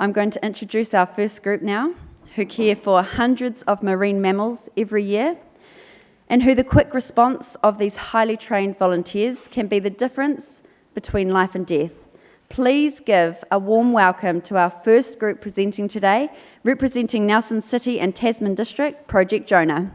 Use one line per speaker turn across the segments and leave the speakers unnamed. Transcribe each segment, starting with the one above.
I'm going to introduce our first group now, who care for hundreds of marine mammals every year, and who the quick response of these highly trained volunteers can be the difference between life and death. Please give a warm welcome to our first group presenting today, representing Nelson City and Tasman District, Project Jonah.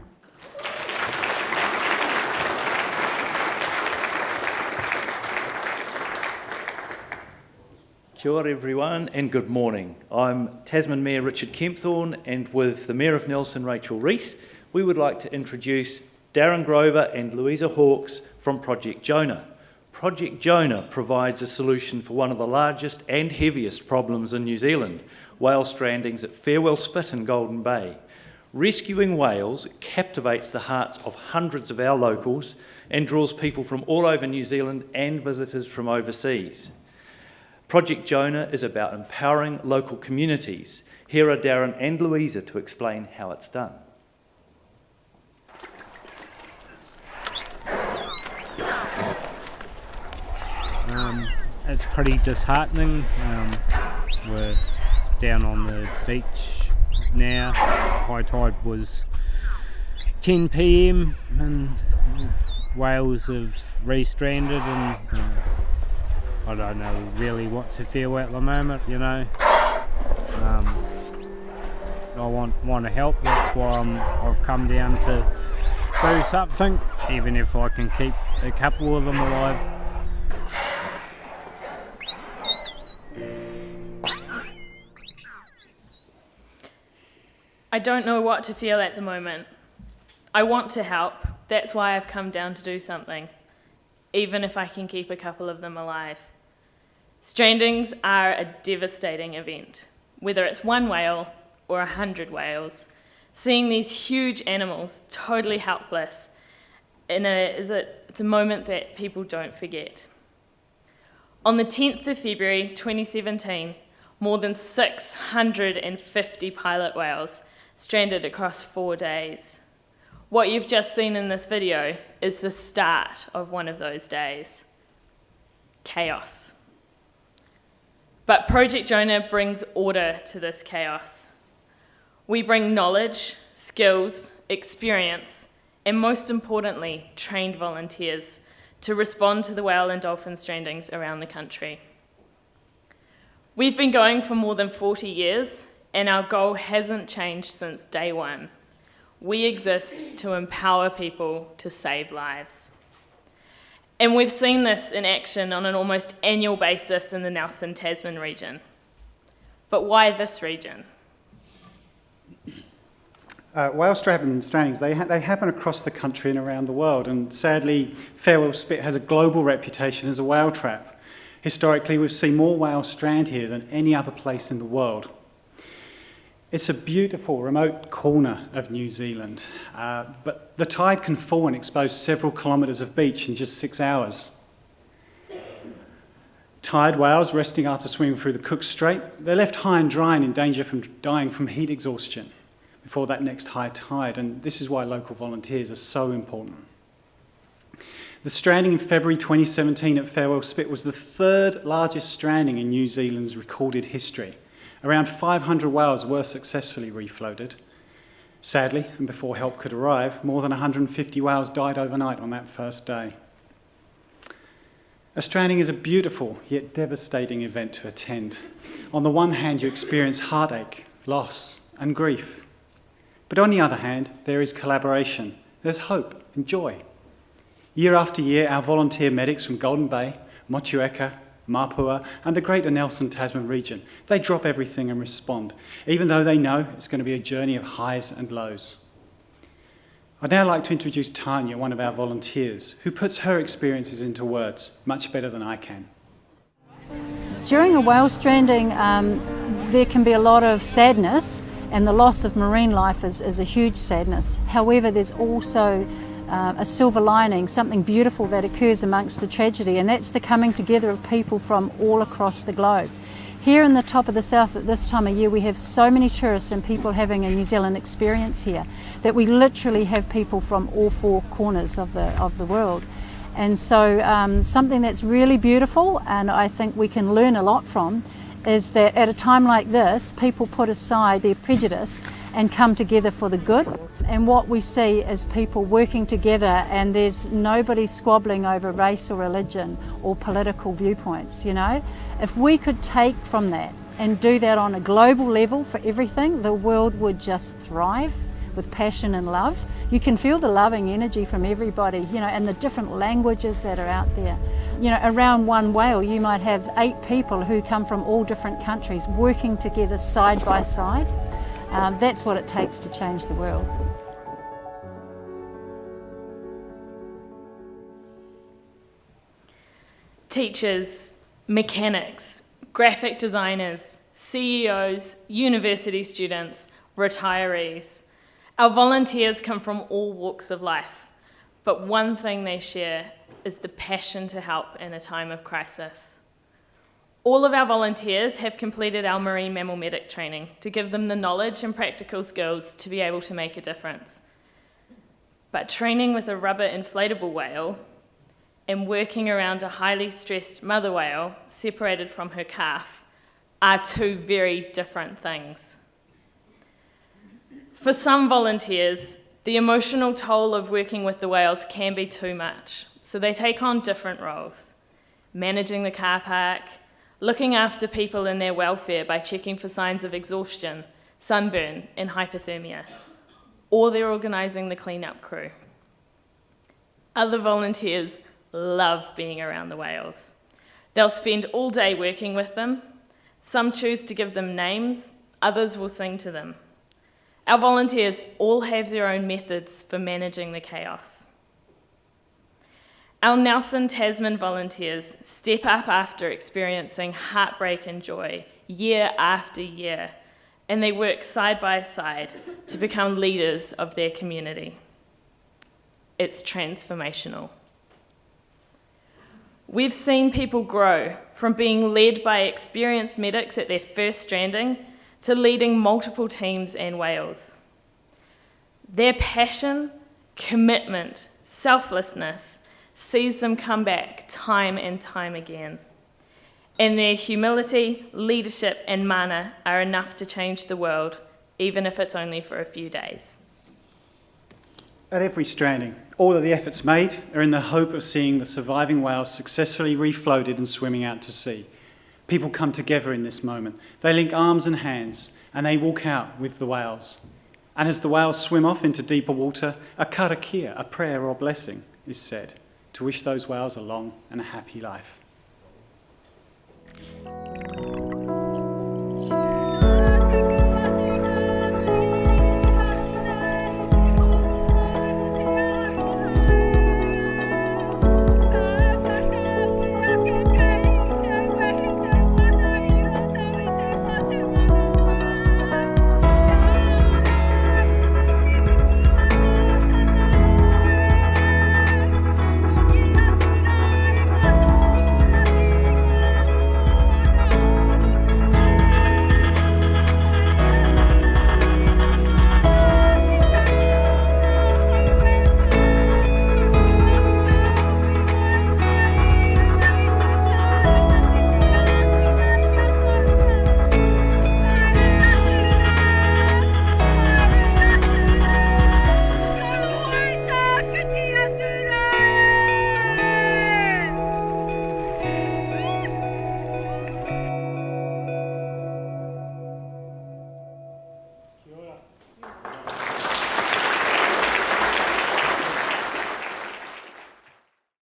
Kia ora everyone and good morning. I'm Tasman Mayor Richard Kempthorne, and with the Mayor of Nelson, Rachel Rees, we would like to introduce Darren Grover and Louisa Hawkes from Project Jonah. Project Jonah provides a solution for one of the largest and heaviest problems in New Zealand, whale strandings at Farwell Spit in Golden Bay. Rescuing whales captivates the hearts of hundreds of our locals and draws people from all over New Zealand and visitors from overseas. Project Jonah is about empowering local communities. Here are Darren and Louisa to explain how it's done.
It's pretty disheartening. We're down on the beach now. High tide was 10 p.m. and whales have re-stranded, and I don't know really what to feel at the moment, you know. I want to help, that's why I've come down to do something, even if I can keep a couple of them alive.
I don't know what to feel at the moment. I want to help, that's why I've come down to do something, even if I can keep a couple of them alive. Strandings are a devastating event, whether it's one whale or 100 whales. Seeing these huge animals totally helpless it's a moment that people don't forget. On the 10th of February 2017, more than 650 pilot whales stranded across 4 days. What you've just seen in this video is the start of one of those days. Chaos. But Project Jonah brings order to this chaos. We bring knowledge, skills, experience, and most importantly, trained volunteers to respond to the whale and dolphin strandings around the country. We've been going for more than 40 years, and our goal hasn't changed since day one. We exist to empower people to save lives. And we've seen this in action on an almost annual basis in the Nelson Tasman region. But why this region?
Whale strandings, they happen across the country and around the world, and sadly, Farwell Spit has a global reputation as a whale trap. Historically, we've seen more whales strand here than any other place in the world. It's a beautiful, remote corner of New Zealand, but the tide can fall and expose several kilometres of beach in just 6 hours. Tired whales resting after swimming through the Cook Strait, they're left high and dry and in danger from dying from heat exhaustion before that next high tide, and this is why local volunteers are so important. The stranding in February 2017 at Farwell Spit was the third largest stranding in New Zealand's recorded history. Around 500 whales were successfully refloated. Sadly, and before help could arrive, more than 150 whales died overnight on that first day. A stranding is a beautiful yet devastating event to attend. On the one hand, you experience heartache, loss, and grief. But on the other hand, there is collaboration, there's hope and joy. Year after year, our volunteer medics from Golden Bay, Motueka, Mapua, and the greater Nelson Tasman region, they drop everything and respond, even though they know it's going to be a journey of highs and lows. I'd now like to introduce Tanya, one of our volunteers, who puts her experiences into words much better than I can.
During a whale stranding, there can be a lot of sadness, and the loss of marine life is a huge sadness. However, there's also a silver lining, something beautiful that occurs amongst the tragedy, and that's the coming together of people from all across the globe. Here in the top of the south at this time of year, we have so many tourists and people having a New Zealand experience here that we literally have people from all four corners of the world. And so something that's really beautiful and I think we can learn a lot from is that at a time like this, people put aside their prejudice and come together for the good. And what we see is people working together, and there's nobody squabbling over race or religion or political viewpoints, you know. If we could take from that and do that on a global level for everything, the world would just thrive with passion and love. You can feel the loving energy from everybody, you know, and the different languages that are out there. You know, around one whale, you might have 8 people who come from all different countries working together side by side. That's what it takes to change the world.
Teachers, mechanics, graphic designers, CEOs, university students, retirees. Our volunteers come from all walks of life, but one thing they share is the passion to help in a time of crisis. All of our volunteers have completed our marine mammal medic training to give them the knowledge and practical skills to be able to make a difference. But training with a rubber inflatable whale and working around a highly stressed mother whale separated from her calf are 2 very different things. For some volunteers, the emotional toll of working with the whales can be too much, so they take on different roles: managing the car park, looking after people and their welfare by checking for signs of exhaustion, sunburn, and hypothermia, or they're organising the clean-up crew. Other volunteers love being around the whales. They'll spend all day working with them. Some choose to give them names, others will sing to them. Our volunteers all have their own methods for managing the chaos. Our Nelson Tasman volunteers step up after experiencing heartbreak and joy year after year, and they work side by side to become leaders of their community. It's transformational. We've seen people grow from being led by experienced medics at their first stranding to leading multiple teams and whales. Their passion, commitment, selflessness sees them come back time and time again. And their humility, leadership, and mana are enough to change the world, even if it's only for a few days.
At every stranding, all of the efforts made are in the hope of seeing the surviving whales successfully refloated and swimming out to sea. People come together in this moment. They link arms and hands, and they walk out with the whales. And as the whales swim off into deeper water, a karakia, a prayer or blessing, is said to wish those whales a long and a happy life.